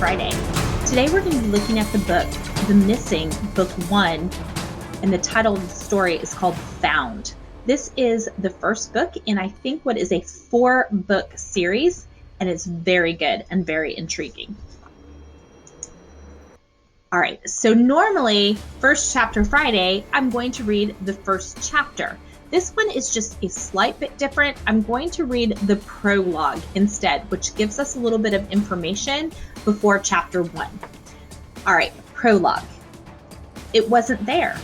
Friday. Today we're going to be looking at the book, The Missing, Book 1, and the title of the story is called Found. This is the first book in I think what is a 4-book series, and it's very good and very intriguing. All right, so normally, first chapter Friday, I'm going to read the first chapter. This one is just a slight bit different. I'm going to read the prologue instead, which gives us a little bit of information before chapter 1. All right, prologue. It wasn't there.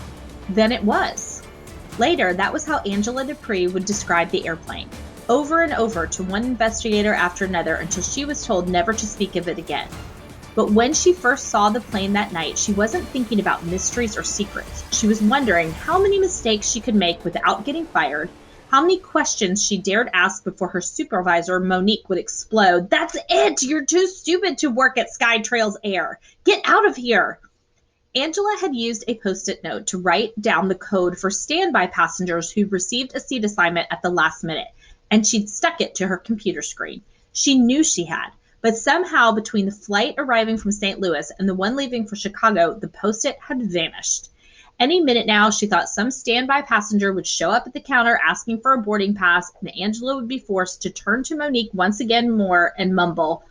Then it was. Later, that was how Angela Dupree would describe the airplane, over and over to one investigator after another until she was told never to speak of it again. But when she first saw the plane that night, she wasn't thinking about mysteries or secrets. She was wondering how many mistakes she could make without getting fired, how many questions she dared ask before her supervisor, Monique, would explode. "That's it! You're too stupid to work at SkyTrails Air. Get out of here!" Angela had used a Post-it note to write down the code for standby passengers who received a seat assignment at the last minute, and she'd stuck it to her computer screen. She knew she had. But somehow, between the flight arriving from St. Louis and the one leaving for Chicago, the Post-it had vanished. Any minute now, she thought some standby passenger would show up at the counter asking for a boarding pass, and Angela would be forced to turn to Monique once again more and mumble,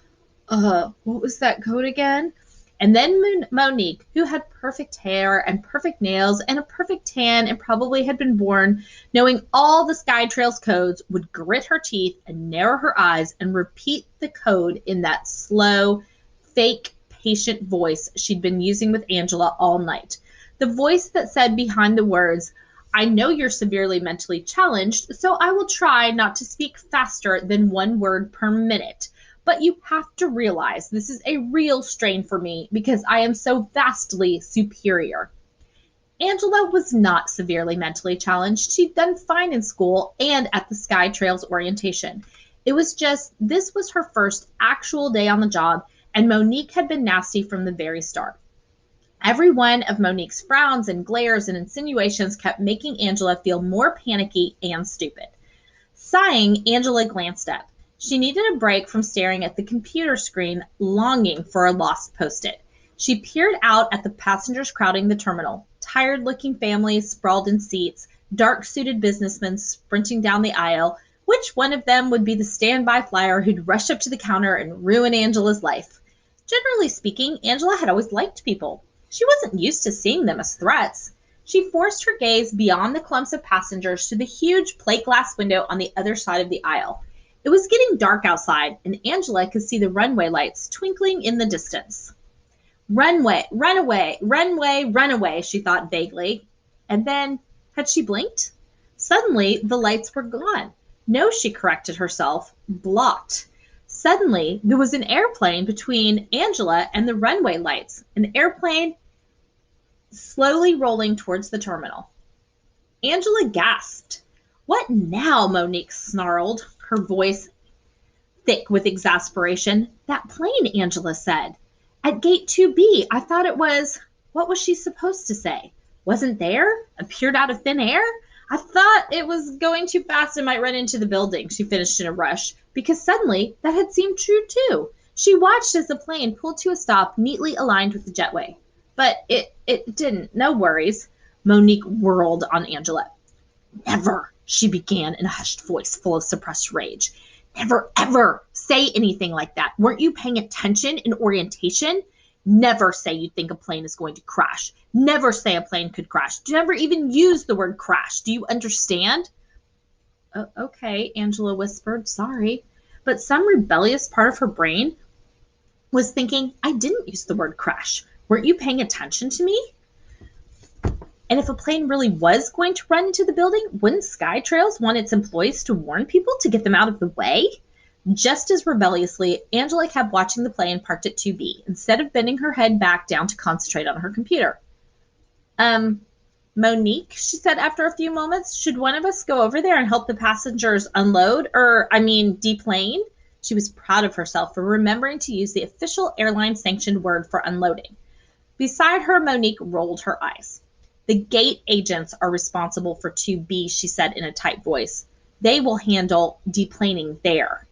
what was that code again? And then Monique, who had perfect hair and perfect nails and a perfect tan and probably had been born knowing all the SkyTrails codes, would grit her teeth and narrow her eyes and repeat the code in that slow, fake, patient voice she'd been using with Angela all night. The voice that said behind the words, "I know you're severely mentally challenged, so I will try not to speak faster than 1 word per minute. But you have to realize this is a real strain for me because I am so vastly superior." Angela was not severely mentally challenged. She'd done fine in school and at the SkyTrails orientation. It was just, this was her first actual day on the job, and Monique had been nasty from the very start. Every one of Monique's frowns and glares and insinuations kept making Angela feel more panicky and stupid. Sighing, Angela glanced up. She needed a break from staring at the computer screen, longing for a lost Post-it. She peered out at the passengers crowding the terminal, tired-looking families sprawled in seats, dark-suited businessmen sprinting down the aisle. Which one of them would be the standby flyer who'd rush up to the counter and ruin Angela's life? Generally speaking, Angela had always liked people. She wasn't used to seeing them as threats. She forced her gaze beyond the clumps of passengers to the huge plate glass window on the other side of the aisle. It was getting dark outside, and Angela could see the runway lights twinkling in the distance. "Runway, run away, runway, run away," she thought vaguely. And then, had she blinked? Suddenly, the lights were gone. No, she corrected herself, blocked. Suddenly, there was an airplane between Angela and the runway lights, an airplane slowly rolling towards the terminal. Angela gasped. "What now?" Monique snarled, her voice thick with exasperation. "That plane," Angela said. "At gate 2B. I thought it was..." What was she supposed to say? "Wasn't there? Appeared out of thin air? I thought it was going too fast and might run into the building," she finished in a rush, because suddenly that had seemed true too. She watched as the plane pulled to a stop neatly aligned with the jetway. But it didn't. No worries. Monique whirled on Angela. "Never," she began in a hushed voice full of suppressed rage. "Never, ever say anything like that. Weren't you paying attention in orientation? Never say you think a plane is going to crash. Never say a plane could crash. Never even use the word crash. Do you understand?" Okay, Angela whispered. "Sorry." But some rebellious part of her brain was thinking, "I didn't use the word crash. Weren't you paying attention to me? And if a plane really was going to run into the building, wouldn't SkyTrails want its employees to warn people to get them out of the way?" Just as rebelliously, Angela kept watching the plane parked at 2B, instead of bending her head back down to concentrate on her computer. "Monique," she said after a few moments, "should one of us go over there and help the passengers unload, deplane?" She was proud of herself for remembering to use the official airline-sanctioned word for unloading. Beside her, Monique rolled her eyes. "The gate agents are responsible for 2B, she said in a tight voice. "They will handle deplaning there."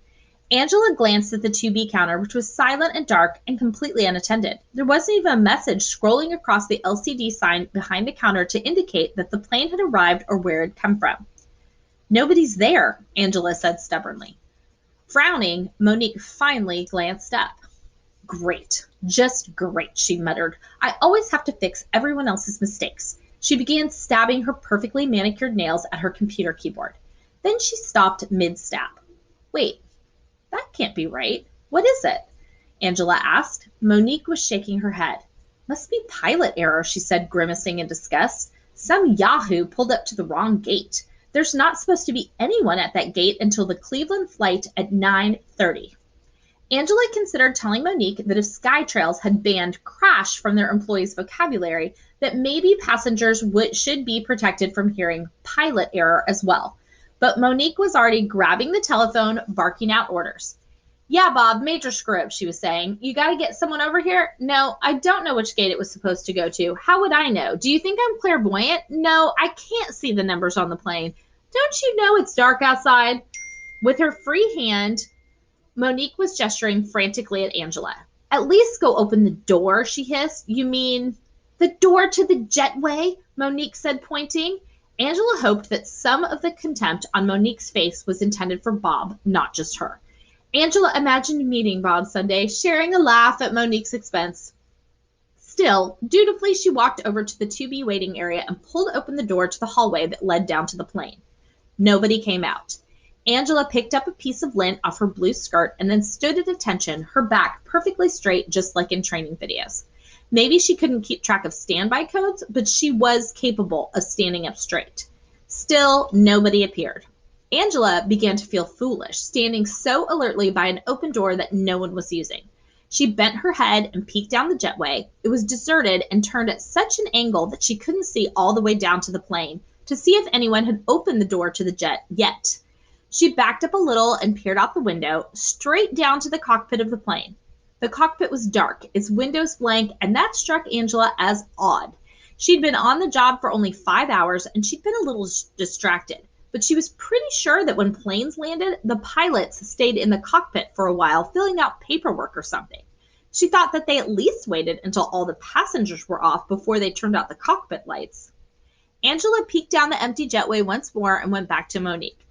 Angela glanced at the 2B counter, which was silent and dark and completely unattended. There wasn't even a message scrolling across the LCD sign behind the counter to indicate that the plane had arrived or where it had come from. "Nobody's there," Angela said stubbornly. Frowning, Monique finally glanced up. "Great, just great," she muttered. "I always have to fix everyone else's mistakes." She began stabbing her perfectly manicured nails at her computer keyboard. Then she stopped mid-stab. "Wait, that can't be right. What is it?" Angela asked. Monique was shaking her head. "Must be pilot error," she said, grimacing in disgust. "Some yahoo pulled up to the wrong gate. There's not supposed to be anyone at that gate until the Cleveland flight at 9:30. Angela considered telling Monique that if SkyTrails had banned crash from their employees' vocabulary, that maybe passengers should be protected from hearing pilot error as well. But Monique was already grabbing the telephone, barking out orders. "Yeah, Bob, major screw up," she was saying. "You got to get someone over here?" "No, I don't know which gate it was supposed to go to. How would I know? Do you think I'm clairvoyant?" "No, I can't see the numbers on the plane. Don't you know it's dark outside?" With her free hand, Monique was gesturing frantically at Angela. "At least go open the door," she hissed. "You mean the door to the jetway?" Monique said, pointing. Angela hoped that some of the contempt on Monique's face was intended for Bob, not just her. Angela imagined meeting Bob someday, sharing a laugh at Monique's expense. Still, dutifully, she walked over to the 2B waiting area and pulled open the door to the hallway that led down to the plane. Nobody came out. Angela picked up a piece of lint off her blue skirt and then stood at attention, her back perfectly straight, just like in training videos. Maybe she couldn't keep track of standby codes, but she was capable of standing up straight. Still, nobody appeared. Angela began to feel foolish, standing so alertly by an open door that no one was using. She bent her head and peeked down the jetway. It was deserted and turned at such an angle that she couldn't see all the way down to the plane to see if anyone had opened the door to the jet yet. She backed up a little and peered out the window, straight down to the cockpit of the plane. The cockpit was dark, its windows blank, and that struck Angela as odd. She'd been on the job for only 5 hours, and she'd been a little distracted. But she was pretty sure that when planes landed, the pilots stayed in the cockpit for a while, filling out paperwork or something. She thought that they at least waited until all the passengers were off before they turned out the cockpit lights. Angela peeked down the empty jetway once more and went back to Monique.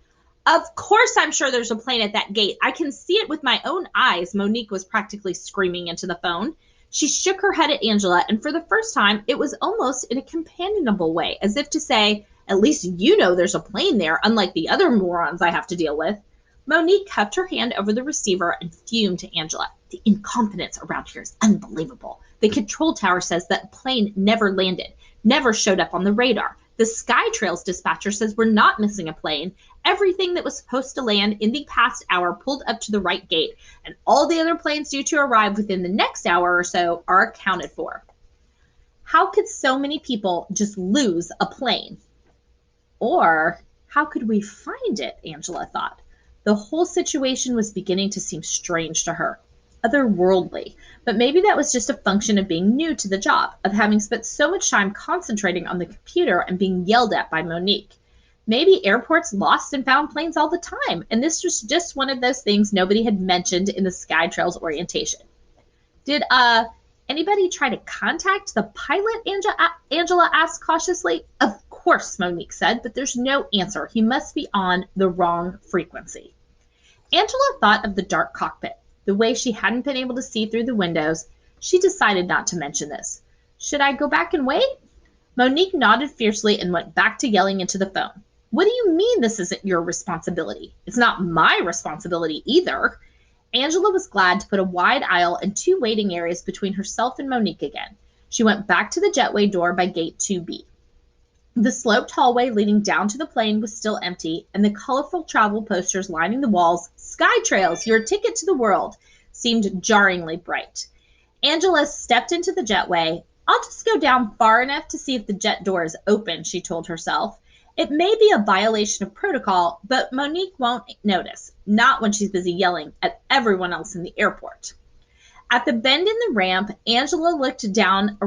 "Of course I'm sure there's a plane at that gate. I can see it with my own eyes," Monique was practically screaming into the phone. She shook her head at Angela, and for the first time, it was almost in a companionable way, as if to say, "At least you know there's a plane there, unlike the other morons I have to deal with." Monique cupped her hand over the receiver and fumed to Angela. "The incompetence around here is unbelievable. The control tower says that a plane never landed, never showed up on the radar. The SkyTrails dispatcher says we're not missing a plane. Everything that was supposed to land in the past hour pulled up to the right gate, and all the other planes due to arrive within the next hour or so are accounted for. How could so many people just lose a plane? Or how could we find it?" Angela thought. The whole situation was beginning to seem strange to her, otherworldly, but maybe that was just a function of being new to the job, of having spent so much time concentrating on the computer and being yelled at by Monique. Maybe airports lost and found planes all the time, and this was just one of those things nobody had mentioned in the SkyTrails orientation. "Did anybody try to contact the pilot?" Angela asked cautiously. "Of course," Monique said, "but there's no answer. He must be on the wrong frequency." Angela thought of the dark cockpit, the way she hadn't been able to see through the windows. She decided not to mention this. "Should I go back and wait?" Monique nodded fiercely and went back to yelling into the phone. "What do you mean this isn't your responsibility? It's not my responsibility either." Angela was glad to put a wide aisle and 2 waiting areas between herself and Monique again. She went back to the jetway door by gate 2B. The sloped hallway leading down to the plane was still empty, and the colorful travel posters lining the walls, "SkyTrails, your ticket to the world," seemed jarringly bright. Angela stepped into the jetway. "I'll just go down far enough to see if the jet door is open," she told herself. It may be a violation of protocol, but Monique won't notice, not when she's busy yelling at everyone else in the airport. At the bend in the ramp, Angela looked around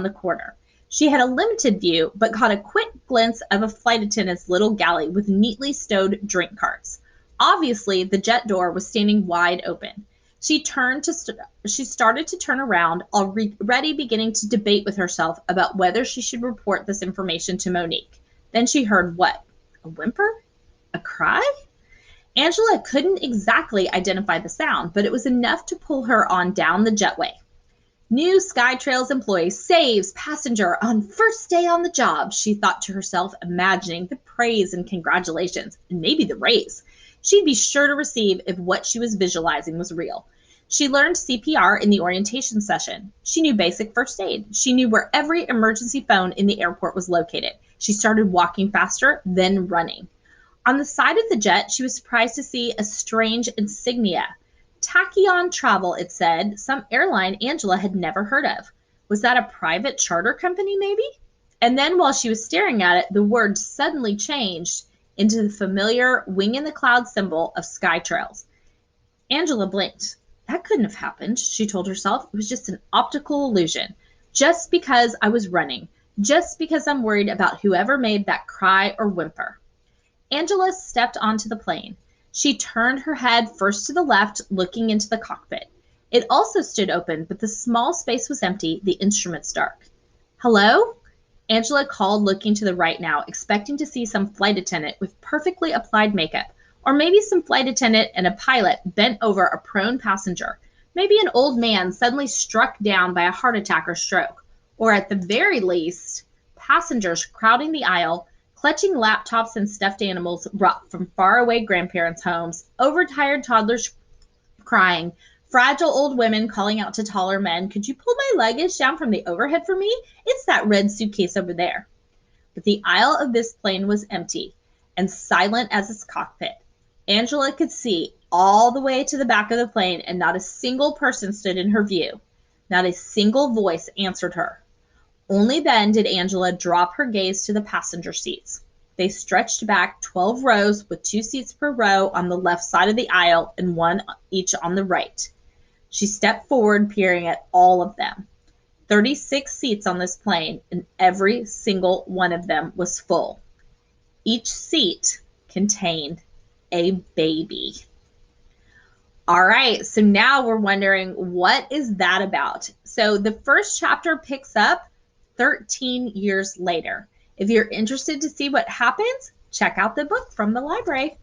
the corner. She had a limited view, but caught a quick glimpse of a flight attendant's little galley with neatly stowed drink carts. Obviously, the jet door was standing wide open. She started to turn around, already beginning to debate with herself about whether she should report this information to Monique. Then she heard what? A whimper? A cry? Angela couldn't exactly identify the sound, but it was enough to pull her on down the jetway. New SkyTrails employee saves passenger on first day on the job, she thought to herself, imagining the praise and congratulations, and maybe the raise she'd be sure to receive if what she was visualizing was real. She learned CPR in the orientation session. She knew basic first aid. She knew where every emergency phone in the airport was located. She started walking faster, then running. On the side of the jet, she was surprised to see a strange insignia. Tachyon Travel, it said, some airline Angela had never heard of. Was that a private charter company, maybe? And then while she was staring at it, the word suddenly changed into the familiar wing in the cloud symbol of SkyTrails. Angela blinked. That couldn't have happened, she told herself. It was just an optical illusion. Just because I was running. Just because I'm worried about whoever made that cry or whimper. Angela stepped onto the plane. She turned her head first to the left, looking into the cockpit. It also stood open, but the small space was empty, the instruments dark. Hello? Angela called, looking to the right now, expecting to see some flight attendant with perfectly applied makeup, or maybe some flight attendant and a pilot bent over a prone passenger, maybe an old man suddenly struck down by a heart attack or stroke, or at the very least, passengers crowding the aisle, clutching laptops and stuffed animals brought from faraway grandparents' homes, overtired toddlers crying, fragile old women calling out to taller men, could you pull my luggage down from the overhead for me? It's that red suitcase over there. But the aisle of this plane was empty and silent as its cockpit. Angela could see all the way to the back of the plane, and not a single person stood in her view. Not a single voice answered her. Only then did Angela drop her gaze to the passenger seats. They stretched back 12 rows with 2 seats per row on the left side of the aisle and 1 each on the right. She stepped forward, peering at all of them. 36 seats on this plane, and every single one of them was full. Each seat contained a baby. All right, so now we're wondering, what is that about? So the first chapter picks up 13 years later. If you're interested to see what happens, check out the book from the library.